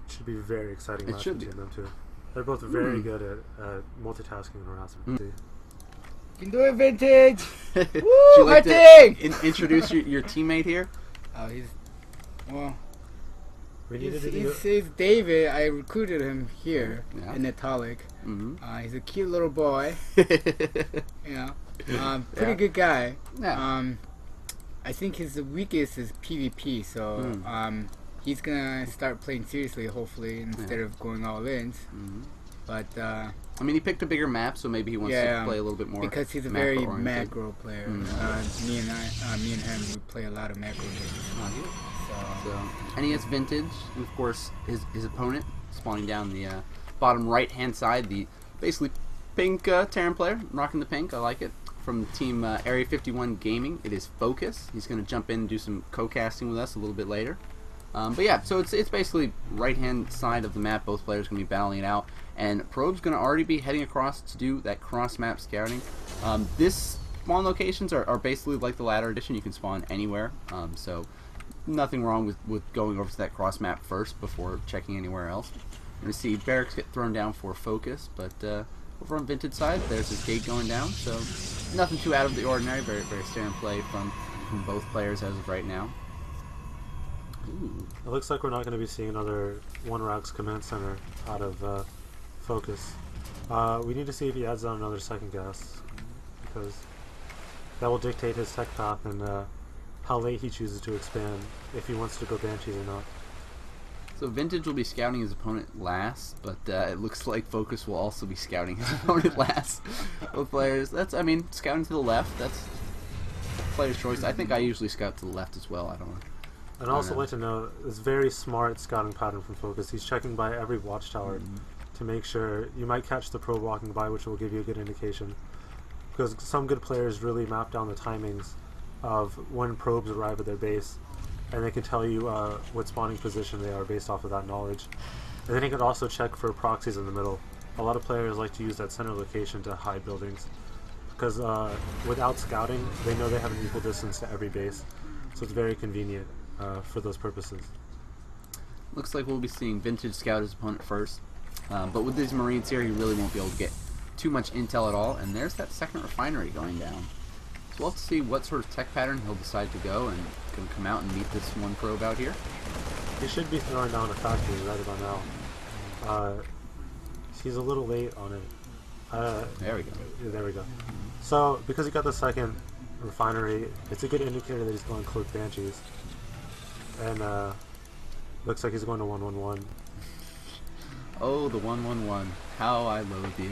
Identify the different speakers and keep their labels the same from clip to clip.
Speaker 1: Should be very exciting match between them two. They're both very good at multitasking and harassment.
Speaker 2: You can do it, Vintage! Woo!
Speaker 3: Would you like to introduce your teammate here?
Speaker 2: Oh, well...
Speaker 1: He's
Speaker 2: David. I recruited him here in Italic. He's a cute little boy. Pretty good guy. I think his weakest is PvP, so he's gonna start playing seriously, hopefully, instead of going all in. But I
Speaker 3: mean, he picked a bigger map, so maybe he wants to play a little bit more.
Speaker 2: Because he's a very macro player. Me and him, we play a lot of macro games.
Speaker 3: So NeSVintage, and of course his opponent spawning down the bottom right hand side, the basically pink Terran player, rocking the pink. I like it. From the team Area51 Gaming, it is Focus. He's going to jump in and do some co-casting with us a little bit later. But yeah, so it's basically right hand side of the map. Both players going to be battling it out, and Probe's going to already be heading across to do that cross map scouting. This spawn locations are basically like the ladder edition. You can spawn anywhere. So nothing wrong with going over to that cross map first before checking anywhere else. You're going to see barracks get thrown down for Focus, but over on Vintage side, there's his gate going down, so nothing too out of the ordinary. Very, very standard play from both players as of right now. Ooh.
Speaker 1: It looks like we're not going to be seeing another one racks command center out of Focus. We need to see if he adds on another second gas, because that will dictate his tech path and how late he chooses to expand, if he wants to go Banshees or not.
Speaker 3: So Vintage will be scouting his opponent last, but it looks like Focus will also be scouting his opponent last. Both players, I mean, scouting to the left, that's player's choice. I think I usually scout to the left as well, I don't know.
Speaker 1: And I also like to know, it's very smart scouting pattern from Focus. He's checking by every watchtower to make sure you might catch the probe walking by, which will give you a good indication. Because some good players really map down the timings of when probes arrive at their base, and they can tell you what spawning position they are based off of that knowledge. And then you can also check for proxies in the middle. A lot of players like to use that center location to hide buildings, because without scouting, they know they have an equal distance to every base, so it's very convenient for those purposes.
Speaker 3: Looks like we'll be seeing Vintage scout his opponent first, but with these Marines here, he really won't be able to get too much intel at all. And there's that second refinery going down. So we'll have to see what sort of tech pattern he'll decide to go, and can come out and meet this one probe out here.
Speaker 1: He should be throwing down a factory right about now. He's a little late on it.
Speaker 3: There we go.
Speaker 1: Yeah, there we go. So, because he got the second refinery, it's a good indicator that he's going cloak Banshees. And looks like he's going to 111.
Speaker 3: Oh, the 111. How I loathe you.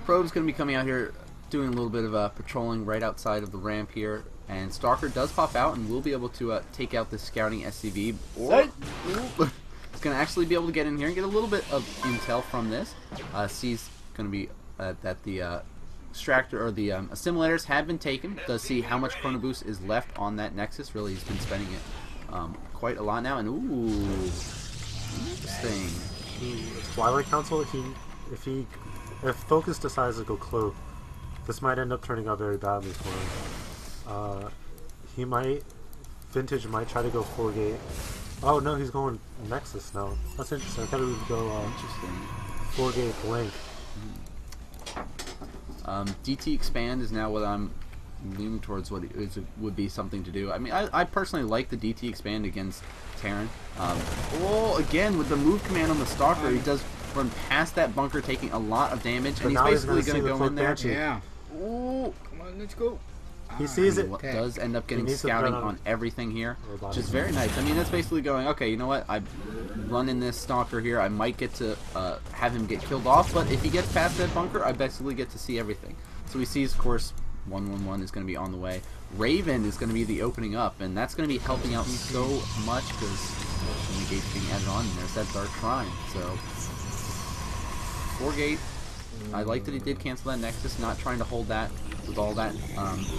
Speaker 3: Probe's going to be coming out here doing a little bit of patrolling right outside of the ramp here, and Stalker does pop out and will be able to take out this scouting SCV, or it's going to actually be able to get in here and get a little bit of intel from this. Sees going to be that the extractor or the assimilators have been taken. Does see how much chrono boost is left on that Nexus. Really, he's been spending it quite a lot now, and ooh, interesting.
Speaker 1: Twilight Council, if Focus decides to go cloak, this might end up turning out very badly for him. Vintage might try to go 4-gate. Oh no, he's going Nexus now. That's interesting. I thought he would go 4-gate blank.
Speaker 3: DT expand is now what I'm leaning towards. What would be something to do. I mean, I personally like the DT expand against Terran. Oh, again with the move command on the Stalker, he does run past that bunker, taking a lot of damage, and he's basically going to go in there.
Speaker 1: Banshee.
Speaker 2: Yeah. Oh, come on, let's go.
Speaker 1: He sees it.
Speaker 3: Does end up getting scouting on everything here, which is very nice. I mean, that's basically going, okay, you know what? I run in this Stalker here. I might get to have him get killed off, but if he gets past that bunker, I basically get to see everything. So he sees, of course, 111 is going to be on the way. Raven is going to be the opening up, and that's going to be helping out so much because the gate's being added on, and there's that Dark Shrine. So 4-gate. I like that he did cancel that Nexus, not trying to hold that with all that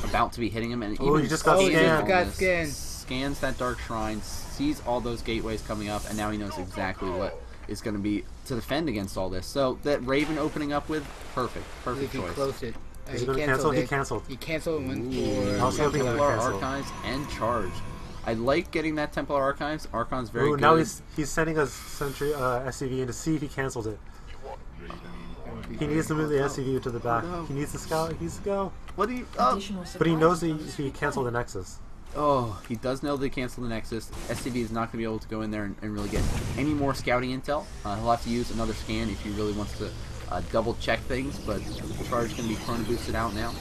Speaker 3: about to be hitting him. And even
Speaker 1: he just got scanned.
Speaker 3: Scans that Dark Shrine, sees all those gateways coming up, and now he knows exactly what is going to be to defend against all this. So that Raven opening up with, perfect choice.
Speaker 2: Closed it.
Speaker 1: Is he going to cancel? He canceled.
Speaker 2: He canceled and went for
Speaker 3: Templar Archives and Charge. I like getting that Templar Archives. Archon's very good.
Speaker 1: Now he's sending a Sentry SCV in to see if he cancels it. He needs to move the SCV to the back.
Speaker 3: no.
Speaker 1: He needs to scout. He needs to go.
Speaker 3: What do you...
Speaker 1: But he knows he canceled the Nexus.
Speaker 3: Oh, he does know they canceled the Nexus. SCV is not going to be able to go in there and really get any more scouting intel. He'll have to use another scan if he really wants to double check things, but the charge is going to be chrono boosted out now.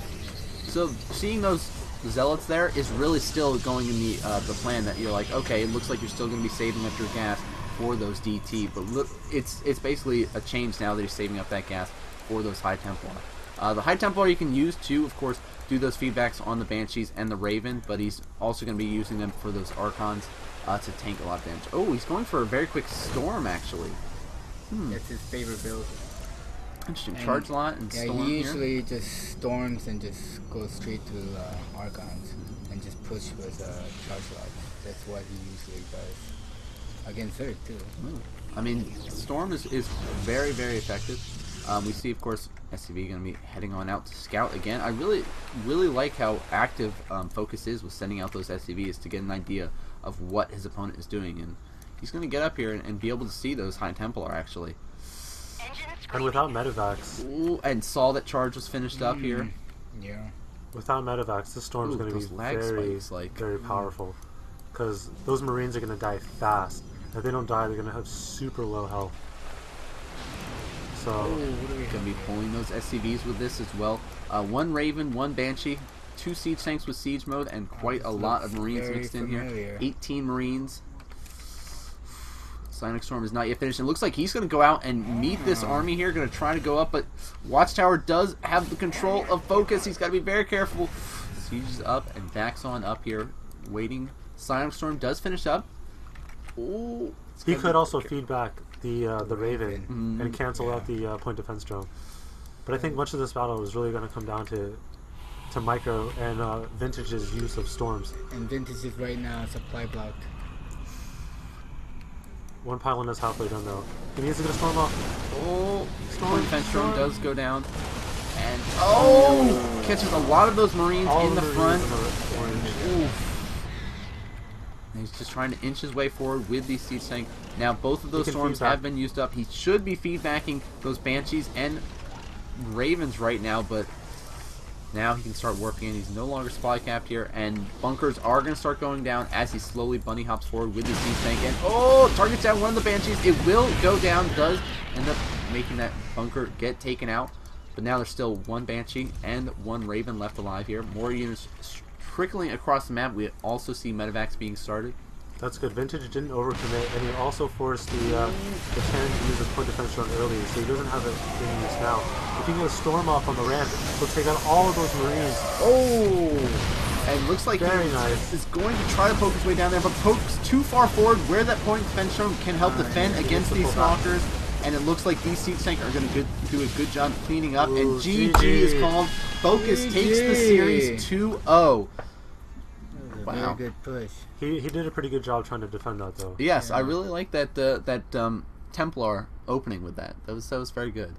Speaker 3: So seeing those Zealots there is really still going in the plan that you're like, okay, it looks like you're still going to be saving up your gas for those DT, but look, it's basically a change now that he's saving up that gas for those High Templar. The High Templar you can use to, of course, do those feedbacks on the Banshees and the Raven, but he's also going to be using them for those Archons to tank a lot of damage. Oh, he's going for a very quick Storm, actually.
Speaker 2: That's his favorite build.
Speaker 3: Interesting. Charge lot and
Speaker 2: yeah,
Speaker 3: Storm
Speaker 2: he usually just storms and just goes straight to Archons and just push with charge lot. That's what he usually does. Against her, too.
Speaker 3: I mean, Storm is very, very effective. We see, of course, SCV going to be heading on out to scout again. I really, really like how active Focus is with sending out those SCVs to get an idea of what his opponent is doing. And he's going to get up here and be able to see those High Templar, actually.
Speaker 1: And without Medivacs.
Speaker 3: Ooh, and saw that charge was finished up here.
Speaker 2: Yeah.
Speaker 1: Without Medivacs, this Storm's going to be very powerful. Because those Marines are going to die fast. If they don't die, they're going to have super low health. So,
Speaker 3: going to be pulling those SCVs with this as well. One Raven, one Banshee, 2 Siege Tanks with Siege Mode, and quite a lot of Marines mixed in here. 18 Marines. Psionic Storm is not yet finished. It looks like he's going to go out and meet this army here. Going to try to go up, but Watchtower does have the control of Focus. He's got to be very careful. Sieges up and backs on up here, waiting. Psionic Storm does finish up. Ooh,
Speaker 1: he could also feed back the Raven and cancel out the point defense drone. But I think much of this battle is really going to come down to Micro and Vintage's use of storms.
Speaker 2: And Vintage is right now supply blocked.
Speaker 1: One pylon is halfway done though. He needs to get a storm off.
Speaker 3: Oh, point defense drone does go down. And catches a lot of those Marines in the front. And he's just trying to inch his way forward with these Siege Tanks. Now both of those storms have been used up. He should be feedbacking those Banshees and Ravens right now, but now he can start working in. He's no longer supply capped here, and bunkers are going to start going down as he slowly bunny hops forward with his Siege Tank. And targets down one of the Banshees. It will go down. Does end up making that bunker get taken out, but now there's still one Banshee and one Raven left alive here. More units trickling across the map. We also see Medivacs being started.
Speaker 1: That's good. Vintage didn't overcommit, and he also forced the cannon to use a point defense drone early, so he doesn't have it in use now. If he can get a storm off on the ramp, he'll take out all of those Marines.
Speaker 3: Oh! And looks like he is going to try to poke his way down there, but pokes too far forward where that point defense drone can help defend against these stalkers. And it looks like these Siege Tanks are going to do a good job cleaning up. And GG is called. Focus takes the series 2-0.
Speaker 2: Wow. Very good push.
Speaker 1: He did a pretty good job trying to defend that, though.
Speaker 3: Yes, I really like that Templar opening with that. That was very good.